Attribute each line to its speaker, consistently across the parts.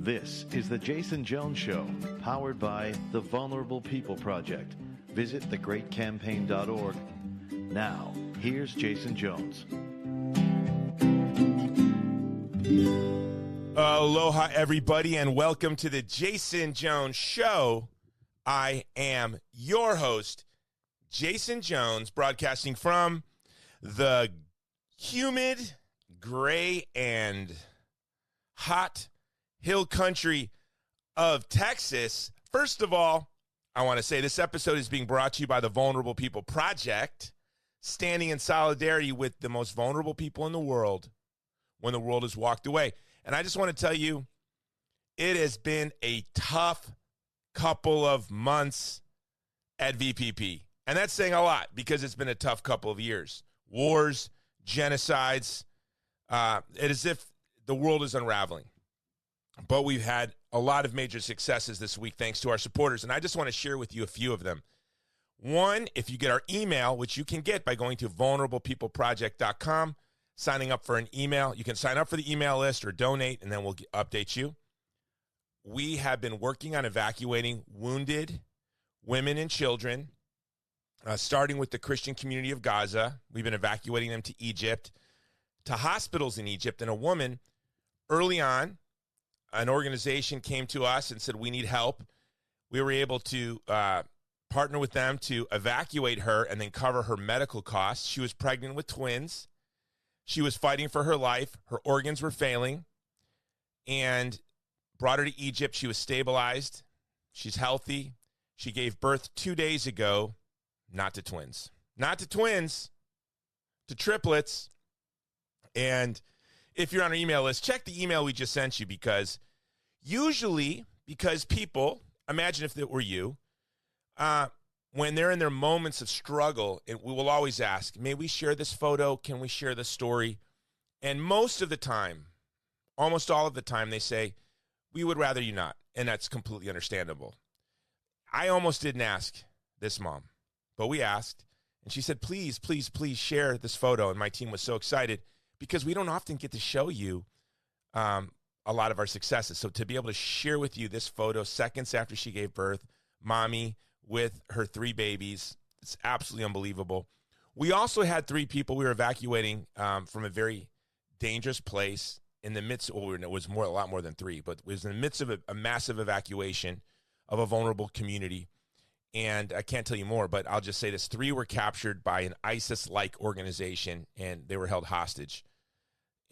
Speaker 1: This is the Jason Jones Show, powered by the Vulnerable People Project. Visit thegreatcampaign.org. Now, here's Jason Jones.
Speaker 2: Aloha, everybody, and welcome to the Jason Jones Show. I am your host, Jason Jones, broadcasting from the humid, gray, and hot hill country of Texas. First of all, I want to say this episode is being brought to you by the Vulnerable People Project, standing in solidarity with the most vulnerable people in the world when the world has walked away. And I just want to tell you, it has been a tough couple of months at VPP. And that's saying a lot because it's been a tough couple of years. Wars, genocides, it is as if the world is unraveling. But we've had a lot of major successes this week thanks to our supporters, and I just want to share with you a few of them. One, if you get our email, which you can get by going to vulnerablepeopleproject.com, signing up for an email. You can sign up for the email list or donate, and then we'll update you. We have been working on evacuating wounded women and children, starting with the Christian community of Gaza. We've been evacuating them to Egypt, to hospitals in Egypt, and a woman early on, an organization came to us and said, we need help. We were able to partner with them to evacuate her and then cover her medical costs. She was pregnant with twins. She was fighting for her life. Her organs were failing, and brought her to Egypt. She was stabilized. She's healthy. She gave birth 2 days ago, not to twins. Not to twins, to triplets. And if you're on our email list, check the email we just sent you, because people, imagine if it were you, when they're in their moments of struggle, and we will always ask, may we share this photo? Can we share this story? And most of the time, almost all of the time, they say, we would rather you not. And that's completely understandable. I almost didn't ask this mom, but we asked, and she said, please, please, please share this photo. And my team was so excited, because we don't often get to show you a lot of our successes. So to be able to share with you this photo seconds after she gave birth, mommy with her 3 babies, it's absolutely unbelievable. We also had 3 people we were evacuating from a very dangerous place in the midst, it was a lot more than 3, but it was in the midst of a massive evacuation of a vulnerable community. And I can't tell you more, but I'll just say this. 3 were captured by an ISIS-like organization, and they were held hostage.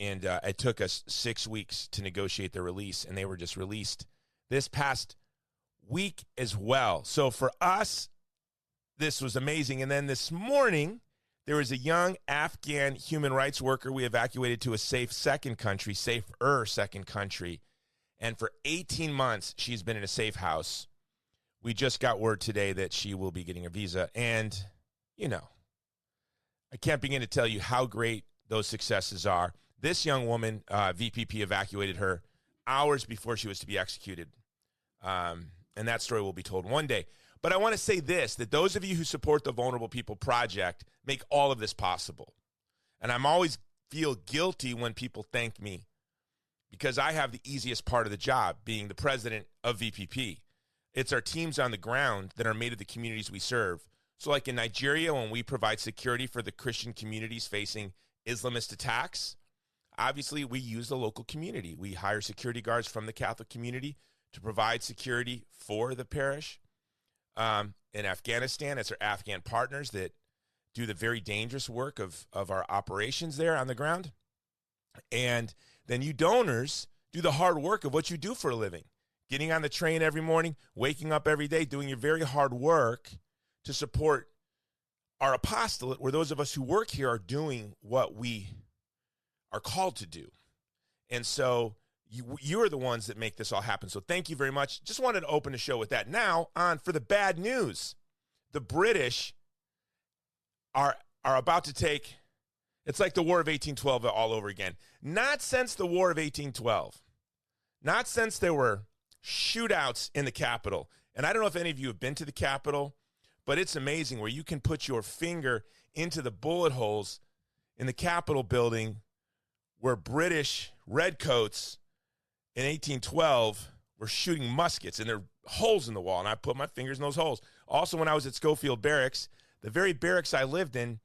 Speaker 2: And it took us 6 weeks to negotiate their release, and they were just released this past week as well. So for us, this was amazing. And then this morning, there was a young Afghan human rights worker we evacuated to a safer second country. And for 18 months, she's been in a safe house. We just got word today that she will be getting a visa. And, I can't begin to tell you how great those successes are. This young woman, VPP evacuated her hours before she was to be executed. And that story will be told one day. But I want to say this, that those of you who support the Vulnerable People Project make all of this possible. And I'm always feel guilty when people thank me, because I have the easiest part of the job, being the president of VPP. It's our teams on the ground that are made of the communities we serve. So like in Nigeria, when we provide security for the Christian communities facing Islamist attacks, obviously we use the local community. We hire security guards from the Catholic community to provide security for the parish. In Afghanistan, it's our Afghan partners that do the very dangerous work of our operations there on the ground. And then you donors do the hard work of what you do for a living. Getting on the train every morning, waking up every day, doing your very hard work to support our apostolate, where those of us who work here are doing what we are called to do. And so you are the ones that make this all happen. So thank you very much. Just wanted to open the show with that. Now on for the bad news. The British are about to take, it's like the War of 1812 all over again. Not since the War of 1812. Not since there were shootouts in the Capitol. And I don't know if any of you have been to the Capitol, but it's amazing where you can put your finger into the bullet holes in the Capitol building where British redcoats in 1812 were shooting muskets, and there are holes in the wall, and I put my fingers in those holes. Also, when I was at Schofield Barracks, the very barracks I lived in,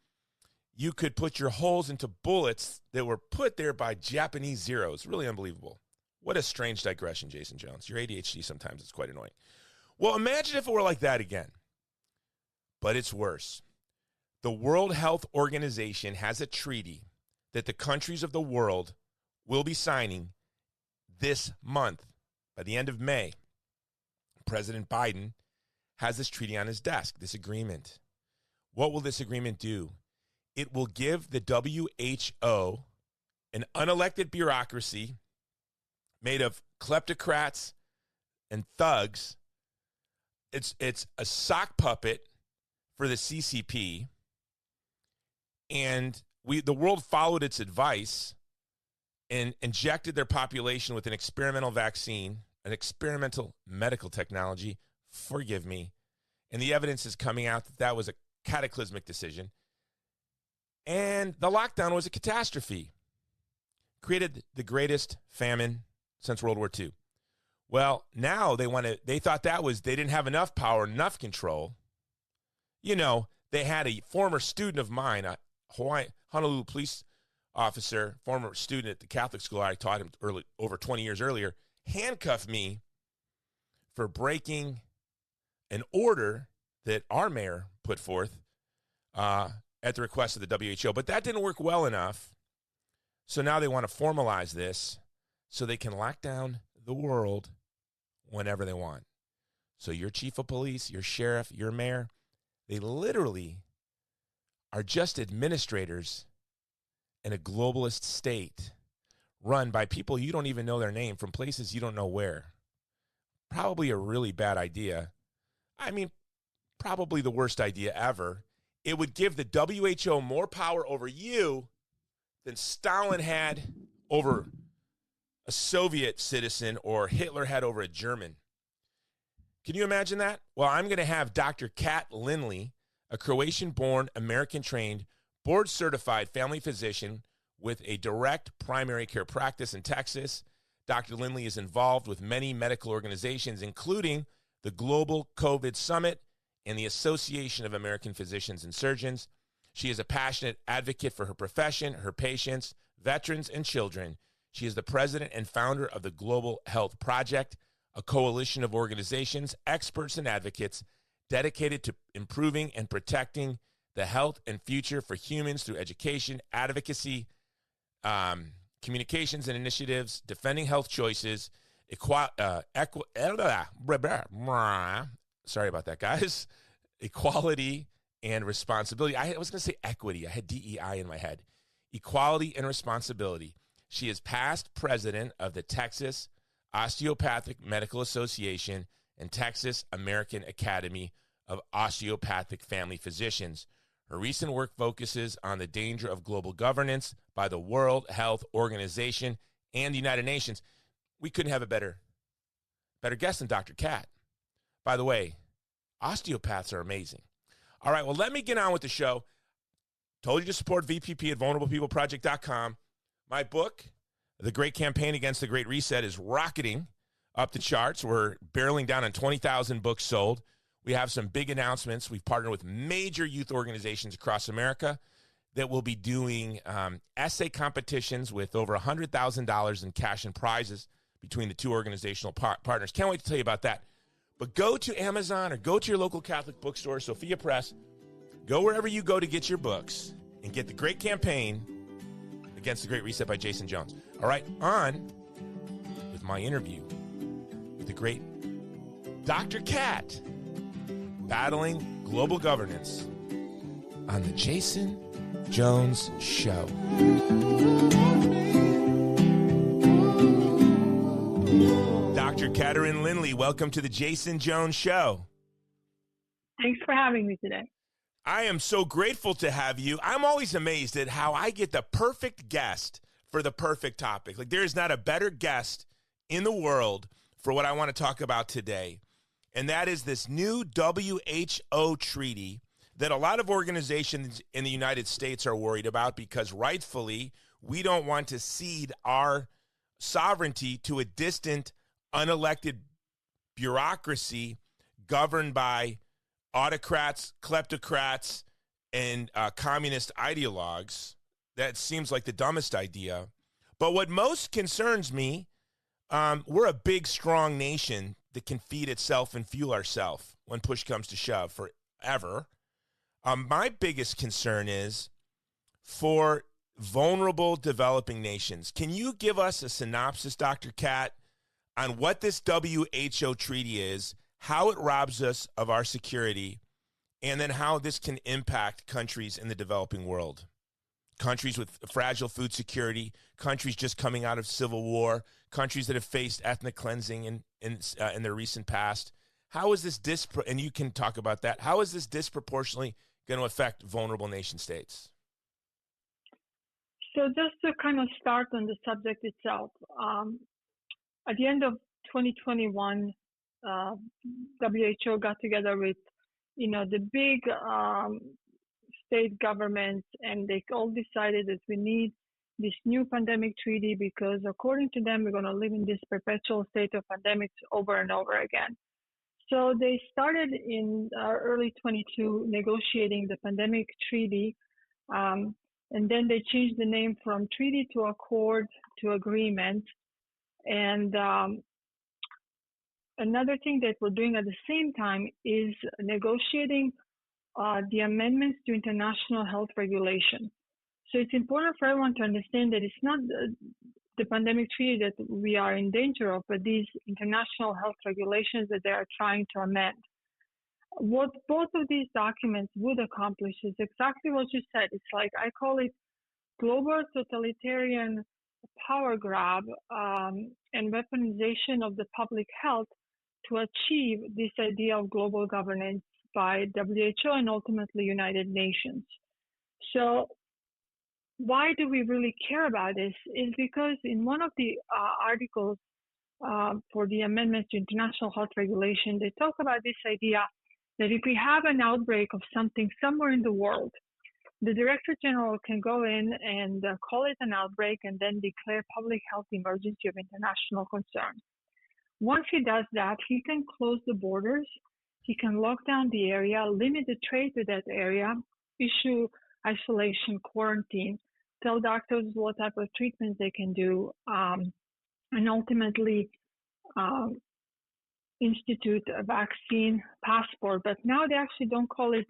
Speaker 2: you could put your holes into bullets that were put there by Japanese Zeros. Really unbelievable. What a strange digression, Jason Jones. Your ADHD sometimes is quite annoying. Well, imagine if it were like that again. But it's worse. The World Health Organization has a treaty that the countries of the world will be signing this month. By the end of May, President Biden has this treaty on his desk, this agreement. What will this agreement do? It will give the WHO, an unelected bureaucracy made of kleptocrats and thugs. It's a sock puppet for the CCP, and the world followed its advice and injected their population with an experimental vaccine, an experimental medical technology, forgive me, and the evidence is coming out that that was a cataclysmic decision, and the lockdown was a catastrophe, created the greatest famine since World War II. Well, now they thought they didn't have enough power, enough control. You know, they had a former student of mine, a Honolulu police officer, former student at the Catholic school I taught him over 20 years earlier, handcuffed me for breaking an order that our mayor put forth at the request of the WHO. But that didn't work well enough. So now they want to formalize this so they can lock down the world whenever they want. So your chief of police, your sheriff, your mayor, they literally are just administrators in a globalist state run by people you don't even know their name from places you don't know where. Probably a really bad idea. I mean, probably the worst idea ever. It would give the WHO more power over you than Stalin had over a Soviet citizen or Hitler had over a German. Can you imagine that? Well, I'm going to have Dr. Kat Lindley, a Croatian-born, American-trained, board-certified family physician with a direct primary care practice in Texas. Dr. Lindley is involved with many medical organizations, including the Global COVID Summit and the Association of American Physicians and Surgeons. She is a passionate advocate for her profession, her patients, veterans, and children. She is the president and founder of the Global Health Project, a coalition of organizations, experts, and advocates dedicated to improving and protecting the health and future for humans through education, advocacy, communications and initiatives, defending health choices, sorry about that, guys, equality and responsibility. I was going to say equity. I had DEI in my head. Equality and responsibility. She is past president of the Texas Osteopathic Medical Association and Texas American Academy of Osteopathic Family Physicians. Her recent work focuses on the danger of global governance by the World Health Organization and the United Nations. We couldn't have a better guest than Dr. Kat. By the way, osteopaths are amazing. All right, well, let me get on with the show. Told you to support VPP at vulnerablepeopleproject.com. My book, The Great Campaign Against the Great Reset, is rocketing up the charts. We're barreling down on 20,000 books sold. We have some big announcements. We've partnered with major youth organizations across America that will be doing essay competitions with over $100,000 in cash and prizes between the two organizational partners. Can't wait to tell you about that. But go to Amazon or go to your local Catholic bookstore, Sophia Press. Go wherever you go to get your books and get The Great Campaign Against the Great Reset by Jason Jones. All right, on with my interview with the great Dr. Kat, battling global governance on the Jason Jones Show. Dr. Catherine Lindley, welcome to the Jason Jones Show.
Speaker 3: Thanks for having me today.
Speaker 2: I am so grateful to have you. I'm always amazed at how I get the perfect guest for the perfect topic. Like, there is not a better guest in the world for what I want to talk about today. And that is this new WHO treaty that a lot of organizations in the United States are worried about because rightfully we don't want to cede our sovereignty to a distant, unelected bureaucracy governed by autocrats, kleptocrats, and communist ideologues. That seems like the dumbest idea. But what most concerns me, we're a big, strong nation that can feed itself and fuel ourselves when push comes to shove forever. My biggest concern is for vulnerable developing nations. Can you give us a synopsis, Dr. Kat, on what this WHO treaty is, how it robs us of our security, and then how this can impact countries in the developing world? Countries with fragile food security, countries just coming out of civil war, countries that have faced ethnic cleansing in their recent past. How is this and you can talk about that, how is this disproportionately going to affect vulnerable nation states?
Speaker 3: So just to kind of start on the subject itself, at the end of 2021, WHO got together with, the big state governments, and they all decided that we need this new pandemic treaty because according to them, we're going to live in this perpetual state of pandemics over and over again. So they started in early 22 negotiating the pandemic treaty, and then they changed the name from treaty to accord to agreement. And another thing that we're doing at the same time is negotiating the amendments to international health regulation. So it's important for everyone to understand that it's not the pandemic treaty that we are in danger of, but these international health regulations that they are trying to amend. What both of these documents would accomplish is exactly what you said. It's like, I call it global totalitarian power grab and weaponization of the public health to achieve this idea of global governance by WHO and ultimately United Nations. So why do we really care about this? Is because in one of the articles for the amendments to international health regulation, they talk about this idea that if we have an outbreak of something somewhere in the world, the Director General can go in and call it an outbreak and then declare public health emergency of international concern. Once he does that, he can close the borders, he can lock down the area, limit the trade to that area, issue isolation, quarantine, tell doctors what type of treatments they can do, and ultimately institute a vaccine passport. But now they actually don't call it,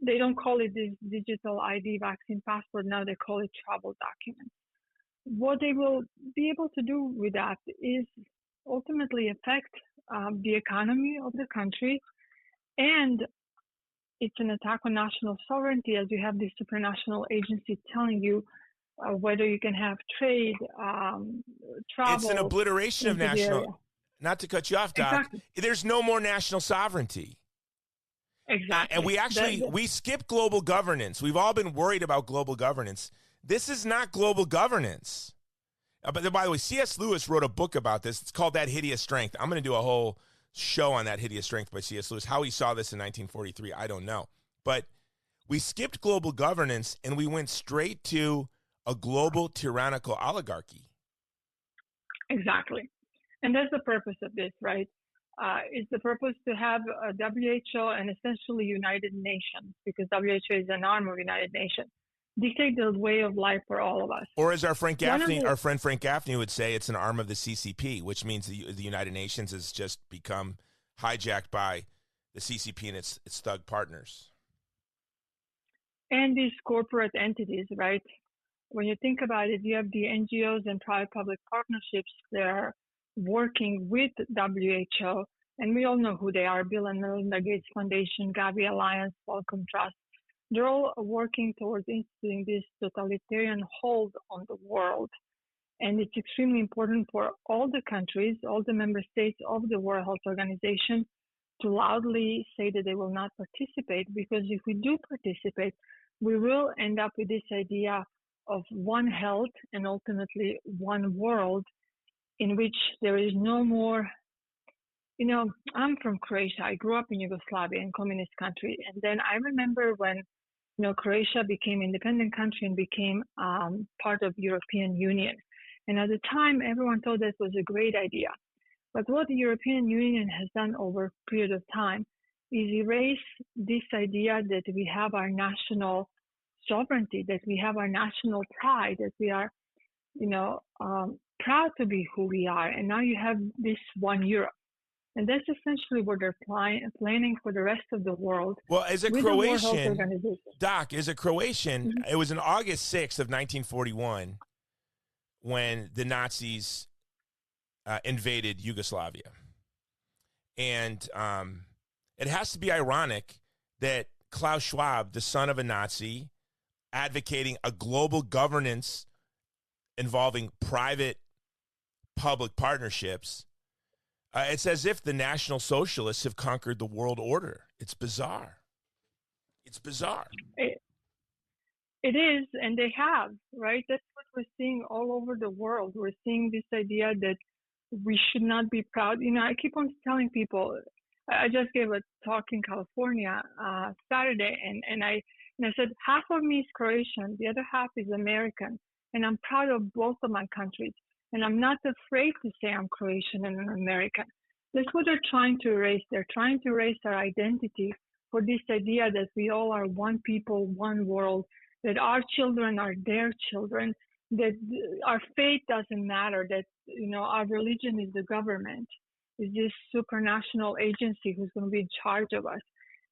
Speaker 3: they don't call it this digital ID vaccine passport. Now they call it travel document. What they will be able to do with that is ultimately affect the economy of the country, and it's an attack on national sovereignty, as you have this supranational agency telling you whether you can have trade, travel.
Speaker 2: It's an obliteration of national, not to cut you off, Doc. Exactly. There's no more national sovereignty.
Speaker 3: Exactly.
Speaker 2: And we actually, we skip global governance. We've all been worried about global governance. This is not global governance. But by the way, C.S. Lewis wrote a book about this. It's called That Hideous Strength. I'm going to do a whole show on That Hideous Strength by C.S. Lewis. How he saw this in 1943, I don't know. But we skipped global governance and we went straight to a global tyrannical oligarchy.
Speaker 3: Exactly. And that's the purpose of this, right? It's the purpose to have a WHO and essentially United Nations, because WHO is an arm of United Nations, dictate the way of life for all of us.
Speaker 2: Or as our friend Frank Gaffney would say, it's an arm of the CCP, which means the United Nations has just become hijacked by the CCP and its thug partners.
Speaker 3: And these corporate entities, right? When you think about it, you have the NGOs and private-public partnerships that are working with WHO, and we all know who they are: Bill and Melinda Gates Foundation, Gavi Alliance, Wellcome Trust. They're all working towards instituting this totalitarian hold on the world. And it's extremely important for all the countries, all the member states of the World Health Organization to loudly say that they will not participate, because if we do participate, we will end up with this idea of one health and ultimately one world in which there is no more. I'm from Croatia. I grew up in Yugoslavia, in communist country. And then I remember when Croatia became independent country and became part of European Union. And at the time, everyone thought that was a great idea. But what the European Union has done over a period of time is erase this idea that we have our national sovereignty, that we have our national pride, that we are, proud to be who we are. And now you have this one Europe. And that's essentially what they're planning for the rest of the world.
Speaker 2: Well, as a
Speaker 3: with the World Health
Speaker 2: Croatian,
Speaker 3: Organization.
Speaker 2: Doc, as a Croatian,
Speaker 3: Mhm.
Speaker 2: it was on August 6th of 1941 when the Nazis invaded Yugoslavia. And it has to be ironic that Klaus Schwab, the son of a Nazi, advocating a global governance involving private-public partnerships, it's as if the National Socialists have conquered the world order. It's bizarre. It's bizarre.
Speaker 3: It is, and they have, right? That's what we're seeing all over the world. We're seeing this idea that we should not be proud. I keep on telling people, I just gave a talk in California Saturday, and I said, half of me is Croatian, the other half is American, and I'm proud of both of my countries. And I'm not afraid to say I'm Croatian and an American. That's what they're trying to erase. They're trying to erase our identity for this idea that we all are one people, one world, that our children are their children, that our faith doesn't matter, that, our religion is the government, is this supranational agency who's going to be in charge of us.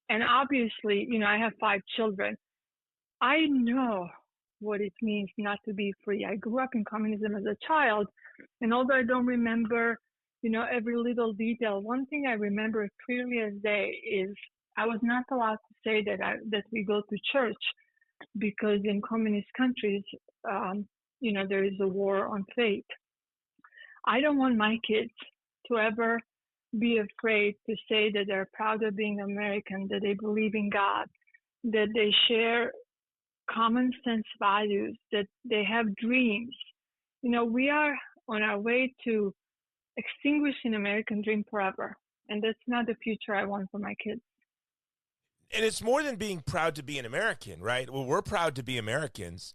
Speaker 3: And obviously, I have 5 children. I know what it means not to be free. I grew up in communism as a child, and although I don't remember, every little detail, one thing I remember clearly as day is I was not allowed to say that we go to church, because in communist countries, there is a war on faith. I don't want my kids to ever be afraid to say that they're proud of being American, that they believe in God, that they share common sense values, that they have dreams. We are on our way to extinguishing American dream forever. And that's not the future I want for my kids.
Speaker 2: And it's more than being proud to be an American, right? Well, we're proud to be Americans.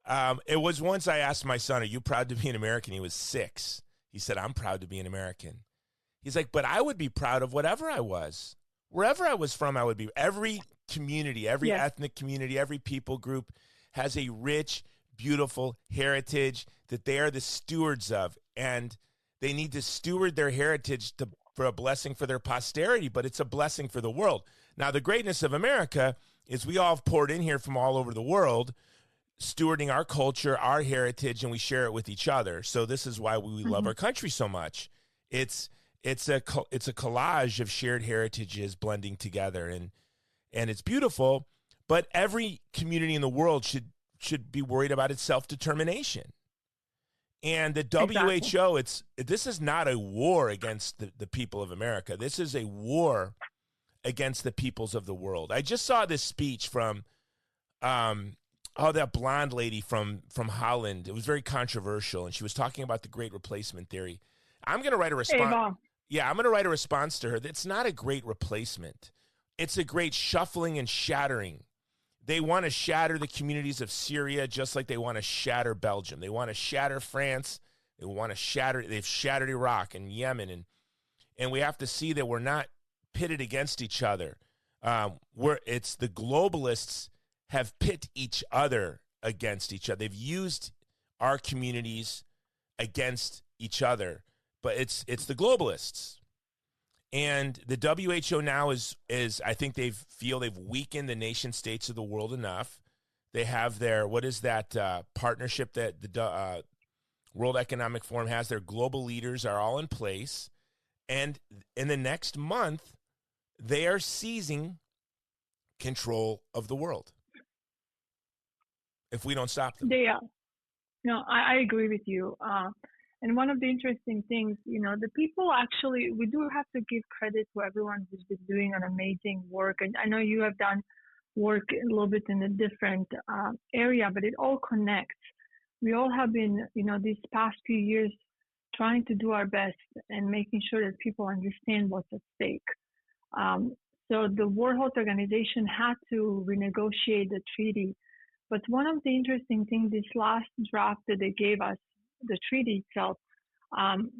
Speaker 2: It was once I asked my son, are you proud to be an American? He was 6. He said, I'm proud to be an American. He's like, but I would be proud of whatever I was. Wherever I was from, I would be. Every community, every ethnic community, every people group has a rich, beautiful heritage that they are the stewards of. And they need to steward their heritage for a blessing for their posterity, but it's a blessing for the world. Now, the greatness of America is we all have poured in here from all over the world, stewarding our culture, our heritage, and we share it with each other. So this is why we love our country so much. It's a collage of shared heritages blending together, and it's beautiful. But every community in the world should be worried about its self-determination. And the WHO, this is not a war against the people of America. This is a war against the peoples of the world. I just saw this speech from that blonde lady from Holland. It was very controversial, and she was talking about the Great Replacement theory. I'm going to write a response. Yeah, I'm going to write a response to her. It's not a great replacement. It's a great shuffling and shattering. They want to shatter the communities of Syria just like they want to shatter Belgium. They want to shatter France. They've shattered Iraq and Yemen. And we have to see that we're not pitted against each other. It's the globalists have pit each other against each other. They've used our communities against each other, but it's the globalists. And the WHO now is I think they've weakened the nation states of the world enough. They have their, what is that partnership that the World Economic Forum has? Their global leaders are all in place. And in the next month, they are seizing control of the world if we don't stop them.
Speaker 3: They are. No, I agree with you. And one of the interesting things, the people actually, we do have to give credit to everyone who's been doing an amazing work. And I know you have done work a little bit in a different area, but it all connects. We all have been, these past few years trying to do our best and making sure that people understand what's at stake. So the World Health Organization had to renegotiate the treaty. But one of the interesting things, this last draft that they gave us, the treaty itself, um,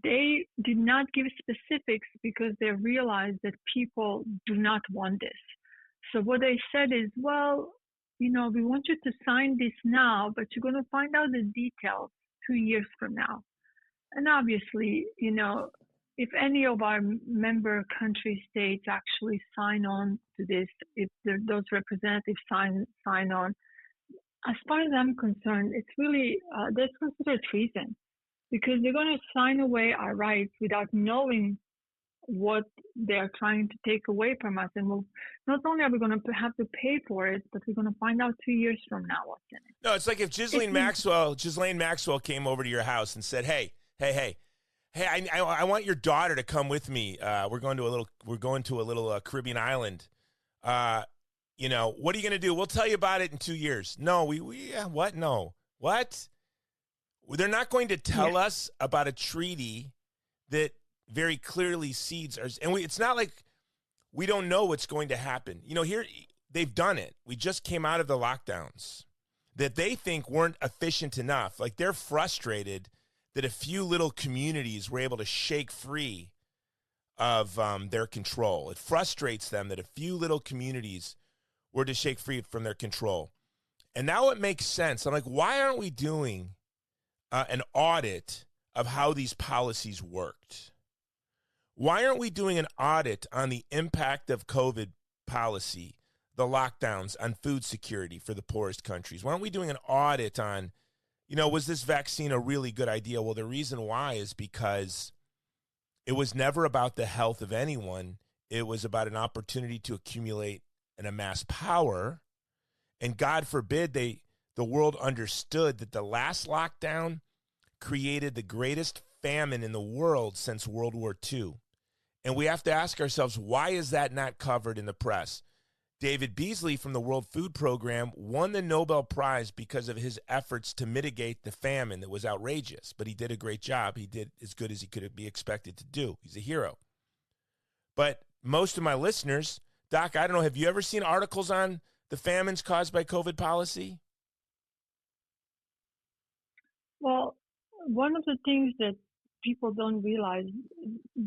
Speaker 3: they did not give specifics because they realized that people do not want this. So what they said is, well, we want you to sign this now, but you're going to find out the details 2 years from now. And obviously, if any of our member country states actually sign on to this, if those representatives sign on, as far as I'm concerned, it's really that's considered treason, because they're going to sign away our rights without knowing what they're trying to take away from us. And not only are we going to have to pay for it, but we're going to find out 2 years from now what's in it.
Speaker 2: No, it's like if Ghislaine Maxwell came over to your house and said, hey, I want your daughter to come with me. We're going to a little Caribbean island. What are you going to do? We'll tell you about it in 2 years. No, what? No. What? They're not going to tell us about a treaty that very clearly cedes ours. And it's not like we don't know what's going to happen. Here they've done it. We just came out of the lockdowns that they think weren't efficient enough. Like, they're frustrated that a few little communities were able to shake free of their control. It frustrates them that a few little communities were to shake free from their control. And now it makes sense. I'm like, why aren't we doing an audit of how these policies worked? Why aren't we doing an audit on the impact of COVID policy, the lockdowns, on food security for the poorest countries? Why aren't we doing an audit on, was this vaccine a really good idea? Well, the reason why is because it was never about the health of anyone. It was about an opportunity to accumulate and amass power. And God forbid the world understood that the last lockdown created the greatest famine in the world since World War II. And we have to ask ourselves, why is that not covered in the press? David Beasley from the World Food Program won the Nobel Prize because of his efforts to mitigate the famine that was outrageous, but he did a great job. He did as good as he could be expected to do. He's a hero. But most of my listeners, Doc, I don't know, have you ever seen articles on the famines caused by COVID policy?
Speaker 3: Well, one of the things that people don't realize,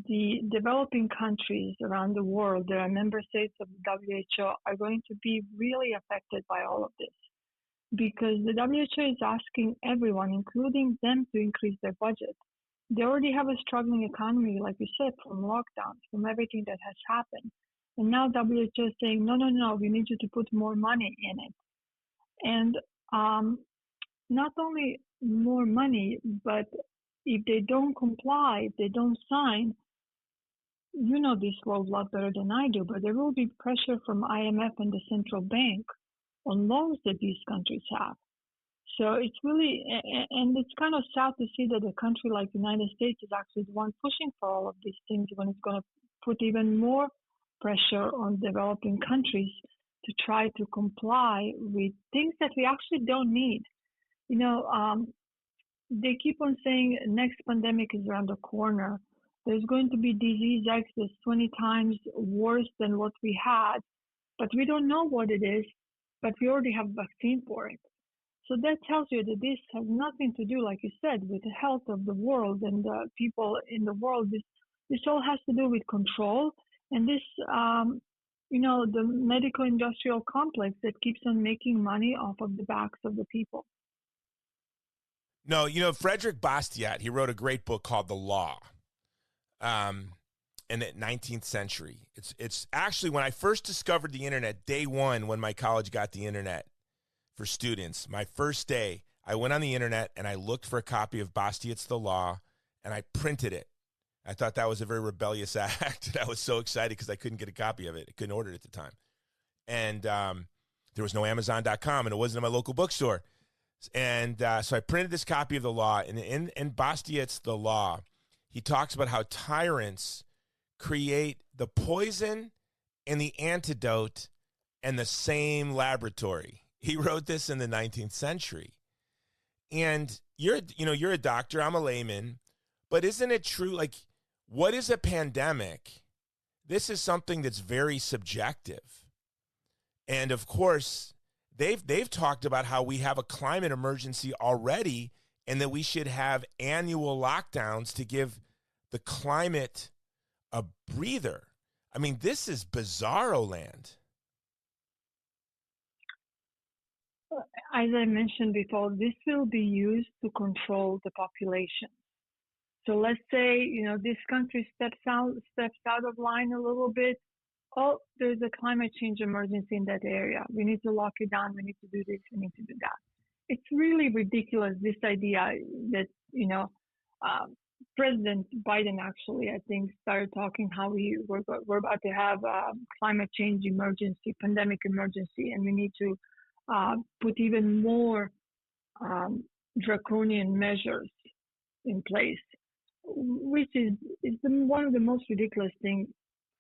Speaker 3: the developing countries around the world that are member states of the WHO are going to be really affected by all of this, because the WHO is asking everyone, including them, to increase their budget. They already have a struggling economy, like you said, from lockdowns, from everything that has happened. And now WHO is saying, no, we need you to put more money in it. And not only more money, but if they don't comply, if they don't sign, this world a lot better than I do, but there will be pressure from IMF and the central bank on loans that these countries have. So it's really, and it's kind of sad to see that a country like the United States is actually the one pushing for all of these things when it's going to put even more pressure on developing countries to try to comply with things that we actually don't need. They keep on saying next pandemic is around the corner. There's going to be disease X that's 20 times worse than what we had, but we don't know what it is, but we already have a vaccine for it. So that tells you that this has nothing to do, like you said, with the health of the world and the people in the world. This all has to do with control and this, the medical industrial complex that keeps on making money off of the backs of the people.
Speaker 2: No, Frederick Bastiat, he wrote a great book called The Law in the 19th century. It's actually, when I first discovered the internet, day one, when my college got the internet for students, my first day, I went on the internet and I looked for a copy of Bastiat's The Law and I printed it. I thought that was a very rebellious act. And I was so excited because I couldn't get a copy of it. I couldn't order it at the time. And there was no Amazon.com and it wasn't in my local bookstore. And so I printed this copy of the law. And in Bastiat's The Law, he talks about how tyrants create the poison and the antidote in the same laboratory. He wrote this in the 19th century. And you're a doctor, I'm a layman, but isn't it true? Like, what is a pandemic? This is something that's very subjective. And of course, they've talked about how we have a climate emergency already and that we should have annual lockdowns to give the climate a breather. I mean, this is bizarro land.
Speaker 3: As I mentioned before, this will be used to control the population. So let's say, this country steps out of line a little bit. Oh, there's a climate change emergency in that area. We need to lock it down. We need to do this. We need to do that. It's really ridiculous, this idea that, President Biden actually, I think, started talking how we're about to have a climate change emergency, pandemic emergency, and we need to put even more draconian measures in place, which is one of the most ridiculous things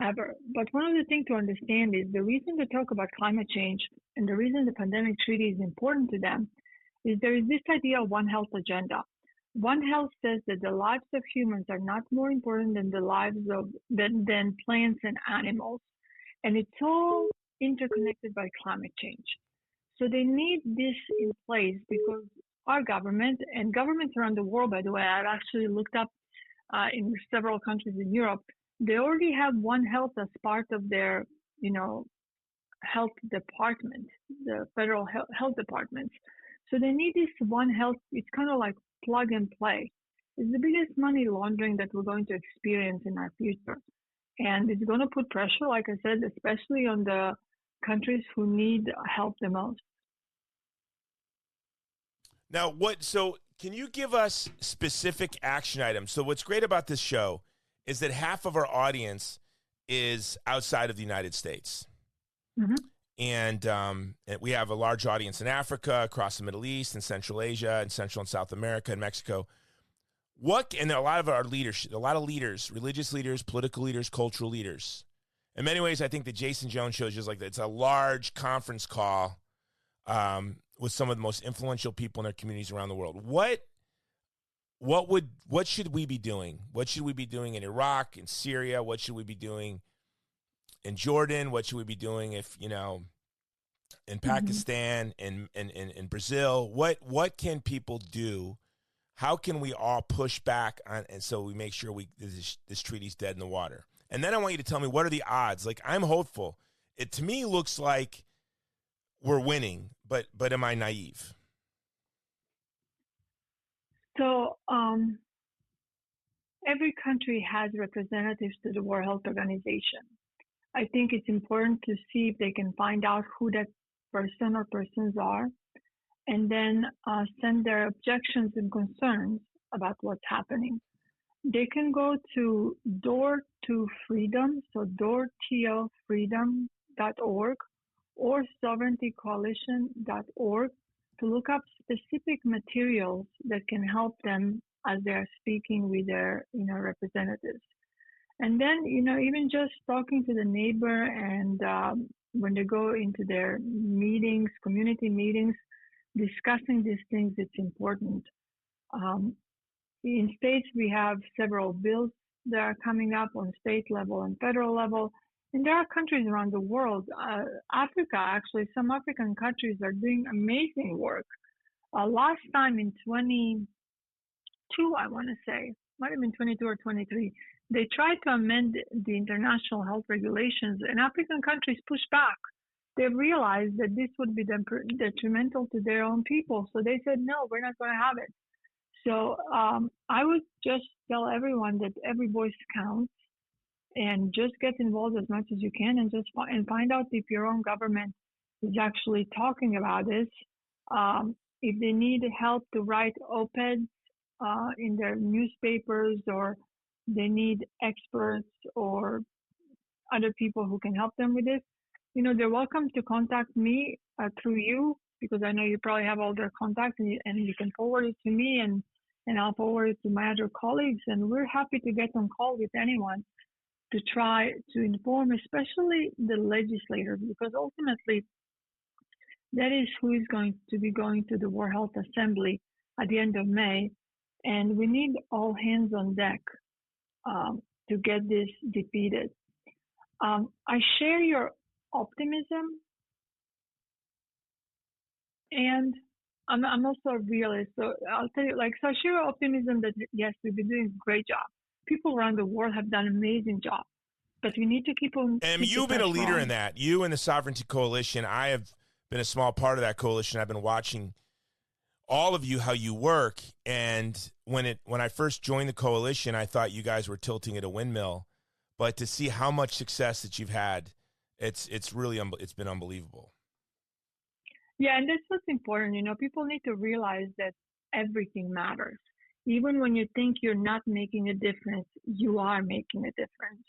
Speaker 3: ever. But one of the things to understand is the reason they talk about climate change and the reason the pandemic treaty is important to them is there is this idea of One Health agenda. One Health says that the lives of humans are not more important than the lives than plants and animals, and it's all interconnected by climate change. So they need this in place because our government and governments around the world, by the way, I've actually looked up in several countries in Europe, they already have One Health as part of their, health department, the federal health departments. So they need this One Health. It's kind of like plug and play. It's the biggest money laundering that we're going to experience in our future. And it's going to put pressure, like I said, especially on the countries who need help the most.
Speaker 2: Now, so can you give us specific action items? So what's great about this show is that half of our audience is outside of the United States.
Speaker 3: Mm-hmm.
Speaker 2: And we have a large audience in Africa, across the Middle East, and Central Asia, and Central and South America, and Mexico. And a lot of our leadership, a lot of leaders, religious leaders, political leaders, cultural leaders. In many ways, I think the Jason Jones Show is just like that. It's a large conference call with some of the most influential people in their communities around the world. What should we be doing? What should we be doing in Iraq, in Syria? What should we be doing in Jordan? What should we be doing in Pakistan, in Brazil? What can people do? How can we all push back on, and so we make sure this treaty's dead in the water? And then I want you to tell me, what are the odds? Like, I'm hopeful. It to me looks like we're winning, but am I naive?
Speaker 3: So every country has representatives to the World Health Organization. I think it's important to see if they can find out who that person or persons are, and then send their objections and concerns about what's happening. They can go to Door to Freedom, so doortofreedom.org or sovereigntycoalition.org to look up specific materials that can help them as they are speaking with their representatives. And then, even just talking to the neighbor and when they go into their meetings, community meetings, discussing these things, it's important. In states, we have several bills that are coming up on state level and federal level. And there are countries around the world. Africa, actually, some African countries are doing amazing work. Last time in 22, I want to say, might have been 22 or 23, they tried to amend the international health regulations, and African countries pushed back. They realized that this would be detrimental to their own people. So they said, no, we're not going to have it. So I would just tell everyone that every voice counts, and just get involved as much as you can, and just find out if your own government is actually talking about this. If they need help to write op-eds in their newspapers, or they need experts or other people who can help them with this, they're welcome to contact me through you, because I know you probably have all their contacts, and you can forward it to me, and I'll forward it to my other colleagues. And we're happy to get on call with anyone to try to inform, especially the legislators, because ultimately that is who is going to be going to the World Health Assembly at the end of May. And we need all hands on deck to get this defeated. I share your optimism, and I'm also a realist, so I'll tell you, like, so I share optimism that yes, we've been doing a great job. People around the world have done an amazing job, but we need to
Speaker 2: And
Speaker 3: keep the
Speaker 2: you've been a
Speaker 3: pressure
Speaker 2: leader in
Speaker 3: on.
Speaker 2: that. You and the Sovereignty Coalition. I have been a small part of that coalition. I've been watching all of you how you work. And when I first joined the coalition, I thought you guys were tilting at a windmill. But to see how much success that you've had, it's really it's been unbelievable.
Speaker 3: Yeah, and that's what's important. People need to realize that everything matters. Even when you think you're not making a difference, you are making a difference.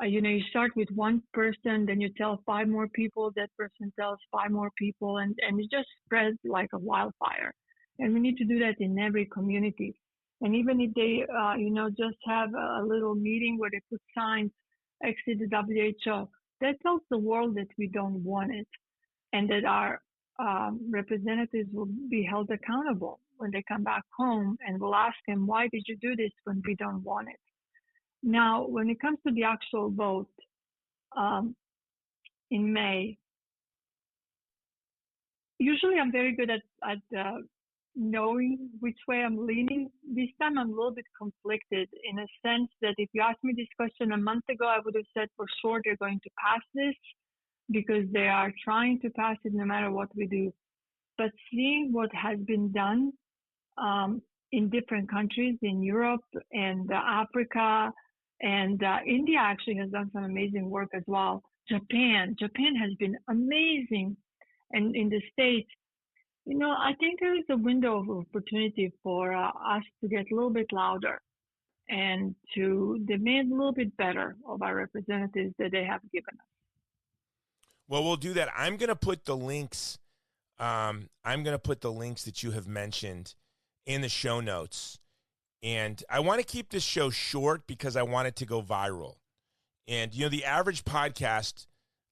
Speaker 3: You start with one person, then you tell five more people, that person tells five more people, and it just spreads like a wildfire. And we need to do that in every community. And even if they, just have a little meeting where they put signs, exit the WHO, that tells the world that we don't want it and that our representatives will be held accountable when they come back home, and we'll ask them, why did you do this when we don't want it? Now, when it comes to the actual vote um, in May, usually I'm very good at knowing which way I'm leaning. This time I'm a little bit conflicted in a sense that if you asked me this question a month ago, I would have said for sure they're going to pass this because they are trying to pass it no matter what we do. But seeing what has been done in different countries in Europe and Africa, and India actually has done some amazing work as well. Japan has been amazing. And in the States, I think there is a window of opportunity for us to get a little bit louder and to demand a little bit better of our representatives that they have given us.
Speaker 2: Well, we'll do that. I'm going to put the links. I'm going to put the links that you have mentioned in the show notes. And I want to keep this show short because I want it to go viral. And, the average podcast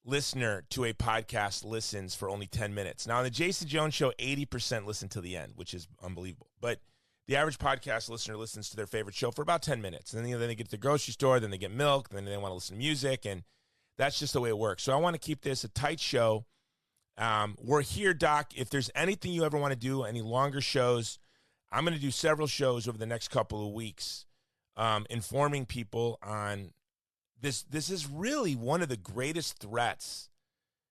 Speaker 2: listener to a podcast listens for only 10 minutes. Now, on the Jason Jones Show, 80% listen to the end, which is unbelievable. But the average podcast listener listens to their favorite show for about 10 minutes. And then, then they get to the grocery store, then they get milk, then they want to listen to music, and that's just the way it works. So I want to keep this a tight show. We're here, Doc. If there's anything you ever want to do, any longer shows, I'm going to do several shows over the next couple of weeks, informing people on this. This is really one of the greatest threats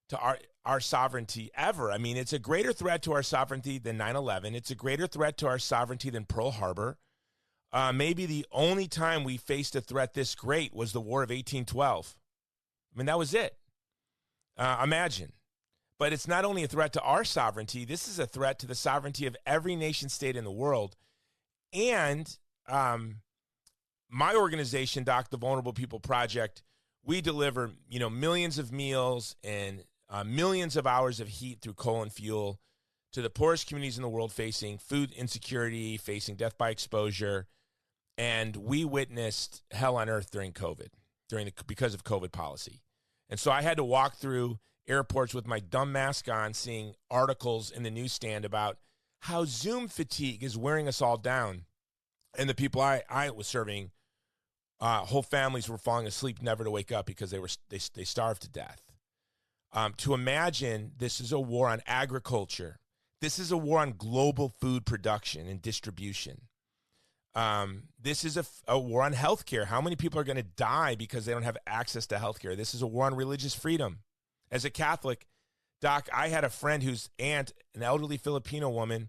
Speaker 2: to our sovereignty ever. I mean, it's a greater threat to our sovereignty than 9/11. It's a greater threat to our sovereignty than Pearl Harbor. Maybe the only time we faced a threat this great was the War of 1812. I mean, that was it. Imagine. But it's not only a threat to our sovereignty, this is a threat to the sovereignty of every nation state in the world. And my organization, Doc, the Vulnerable People Project, we deliver, millions of meals and millions of hours of heat through coal and fuel to the poorest communities in the world facing food insecurity, facing death by exposure. And we witnessed hell on earth during COVID, because of COVID policy. And so I had to walk through airports with my dumb mask on, seeing articles in the newsstand about how Zoom fatigue is wearing us all down. And the people I was serving, whole families were falling asleep, never to wake up because they starved to death. To imagine this is a war on agriculture. This is a war on global food production and distribution. This is a war on healthcare. How many people are going to die because they don't have access to healthcare? This is a war on religious freedom. As a Catholic, Doc, I had a friend whose aunt, an elderly Filipino woman,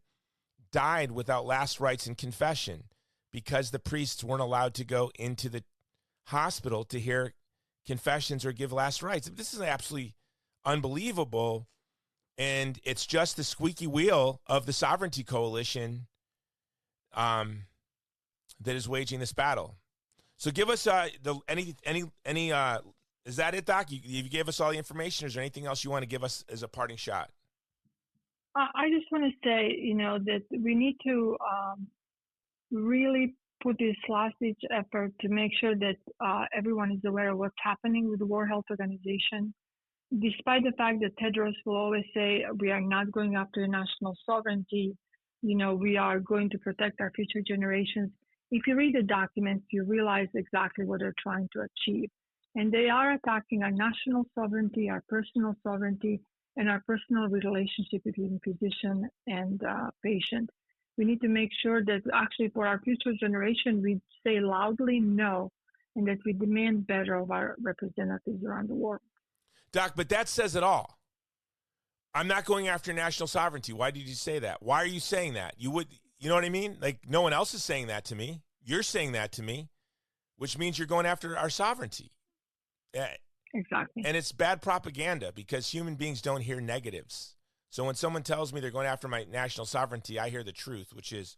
Speaker 2: died without last rites and confession because the priests weren't allowed to go into the hospital to hear confessions or give last rites. This is absolutely unbelievable, and it's just the squeaky wheel of the Sovereignty Coalition that is waging this battle. So give us any is that it, Doc? You gave us all the information. Is there anything else you want to give us as a parting shot?
Speaker 3: I just want to say, that we need to really put this last-ditch effort to make sure that everyone is aware of what's happening with the World Health Organization. Despite the fact that Tedros will always say we are not going after national sovereignty, we are going to protect our future generations. If you read the documents, you realize exactly what they're trying to achieve. And they are attacking our national sovereignty, our personal sovereignty, and our personal relationship between physician and patient. We need to make sure that actually for our future generation, we say loudly no, and that we demand better of our representatives around the world.
Speaker 2: Doc, but that says it all. I'm not going after national sovereignty. Why did you say that? Why are you saying that? You know what I mean? Like, no one else is saying that to me. You're saying that to me, which means you're going after our sovereignty.
Speaker 3: Exactly.
Speaker 2: And it's bad propaganda because human beings don't hear negatives. So when someone tells me they're going after my national sovereignty, I hear the truth, which is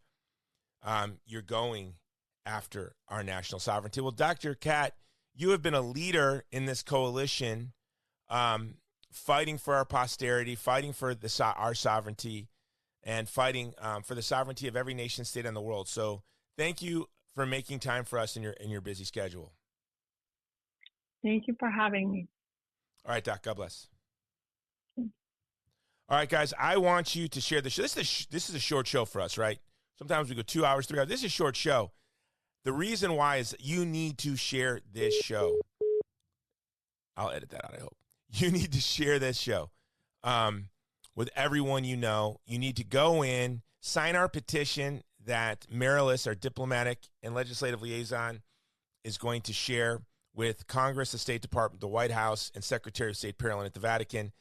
Speaker 2: you're going after our national sovereignty. Well, Dr. Kat, you have been a leader in this coalition, fighting for our posterity, fighting for our sovereignty, and fighting for the sovereignty of every nation state in the world. So thank you for making time for us in your busy schedule.
Speaker 3: Thank you for having me.
Speaker 2: All right, Doc, God bless. All right, guys, I want you to share the show. This is a short show for us, right? Sometimes we go 2 hours, 3 hours. This is a short show. The reason why is you need to share this show. I'll edit that out, I hope. You need to share this show with everyone you know. You need to go in, sign our petition that Marilis, our diplomatic and legislative liaison, is going to share with Congress, the State Department, the White House, and Secretary of State Parolin at the Vatican.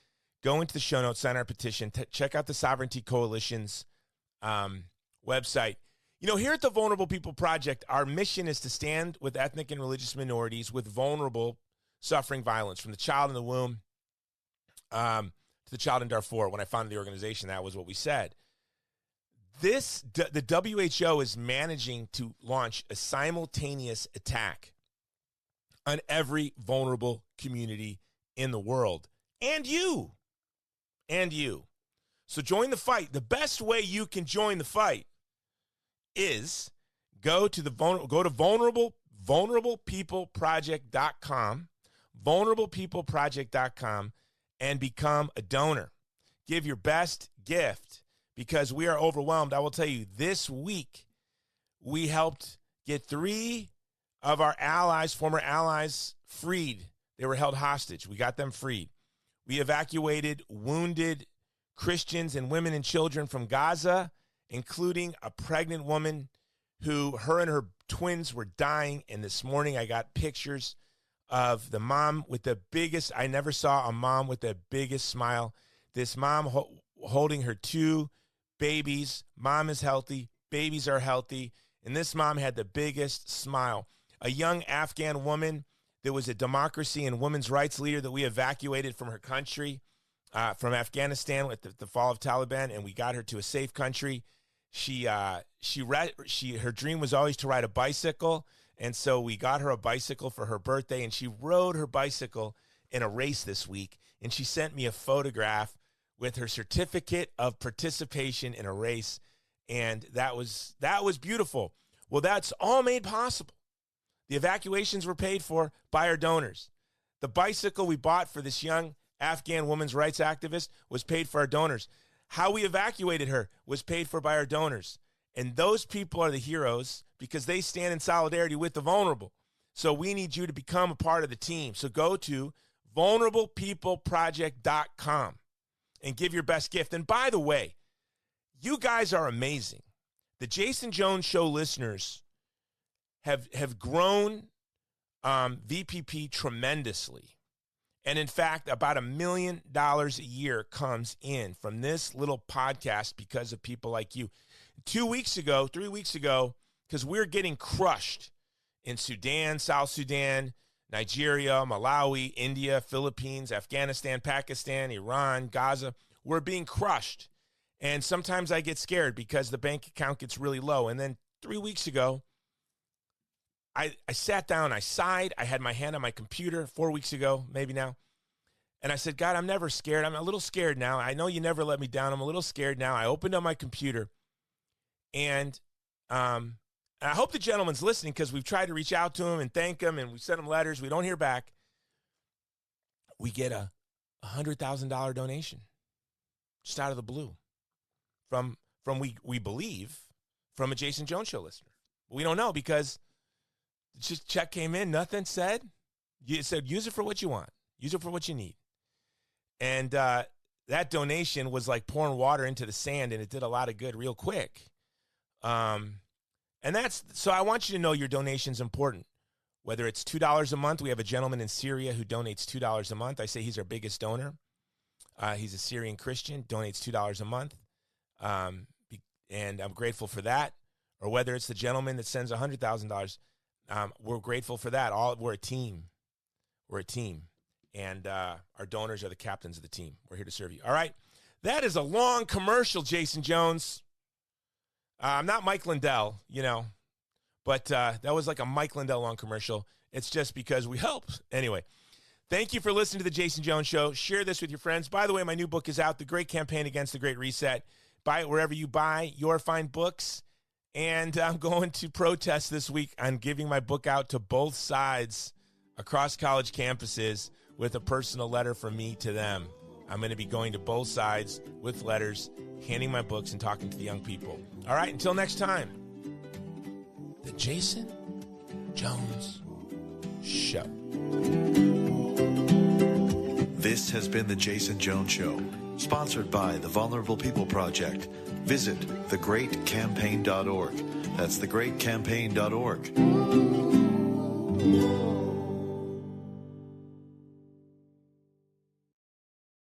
Speaker 2: Go into the show notes, sign our petition, check out the Sovereignty Coalition's website. You know, here at the Vulnerable People Project, our mission is to stand with ethnic and religious minorities with vulnerable suffering violence, from the child in the womb to the child in Darfur. When I founded the organization, that was what we said. The WHO is managing to launch a simultaneous attack on every vulnerable community in the world. And you. So join the fight. The best way you can join the fight is go to vulnerablepeopleproject.com, vulnerablepeopleproject.com, and become a donor. Give your best gift because we are overwhelmed. I will tell you, this week we helped get 3 of our allies, former allies, freed. They were held hostage. We got them freed. We evacuated wounded Christians and women and children from Gaza, including a pregnant woman who, her and her twins were dying. And this morning I got pictures of the mom with the biggest, I never saw a mom with the biggest smile. This mom holding her 2 babies. Mom is healthy. Babies are healthy. And this mom had the biggest smile. A young Afghan woman that was a democracy and women's rights leader that we evacuated from her country, from Afghanistan with the fall of Taliban, and we got her to a safe country. Her dream was always to ride a bicycle, and so we got her a bicycle for her birthday, and she rode her bicycle in a race this week, and she sent me a photograph with her certificate of participation in a race, and that was beautiful. Well, that's all made possible. The evacuations were paid for by our donors. The bicycle we bought for this young Afghan women's rights activist was paid for our donors. How we evacuated her was paid for by our donors. And those people are the heroes because they stand in solidarity with the vulnerable. So we need you to become a part of the team. So go to vulnerablepeopleproject.com and give your best gift. And by the way, you guys are amazing. The Jason Jones Show listeners have grown VPP tremendously. And in fact, about $1 million a year comes in from this little podcast because of people like you. 3 weeks ago, because we're getting crushed in Sudan, South Sudan, Nigeria, Malawi, India, Philippines, Afghanistan, Pakistan, Iran, Gaza. We're being crushed. And sometimes I get scared because the bank account gets really low. And then 3 weeks ago, I sat down, I sighed, I had my hand on my computer 4 weeks ago, maybe now, and I said, God, I'm never scared. I'm a little scared now. I know you never let me down. I'm a little scared now. I opened up my computer, and I hope the gentleman's listening because we've tried to reach out to him and thank him, and we sent him letters. We don't hear back. We get a $100,000 donation just out of the blue from we believe, from a Jason Jones Show listener. We don't know because just check came in, nothing said. You said, use it for what you want. Use it for what you need. And that donation was like pouring water into the sand, and it did a lot of good real quick. And so I want you to know your donation's important. Whether it's $2 a month, we have a gentleman in Syria who donates $2 a month. I say he's our biggest donor. He's a Syrian Christian, donates $2 a month. And I'm grateful for that. Or whether it's the gentleman that sends $100,000, we're grateful for that. We're a team. We're a team. And our donors are the captains of the team. We're here to serve you. All right. That is a long commercial, Jason Jones. I'm not Mike Lindell, but that was like a Mike Lindell long commercial. It's just because we help. Anyway, thank you for listening to the Jason Jones Show. Share this with your friends. By the way, my new book is out, The Great Campaign Against the Great Reset. Buy it wherever you buy your fine books. And I'm going to protest this week on giving my book out to both sides across college campuses with a personal letter from me to them. I'm going to be going to both sides with letters, handing my books and talking to the young people. All right, until next time, the Jason Jones Show.
Speaker 1: This has been the Jason Jones Show, sponsored by the Vulnerable People Project. Visit thegreatcampaign.org. That's thegreatcampaign.org.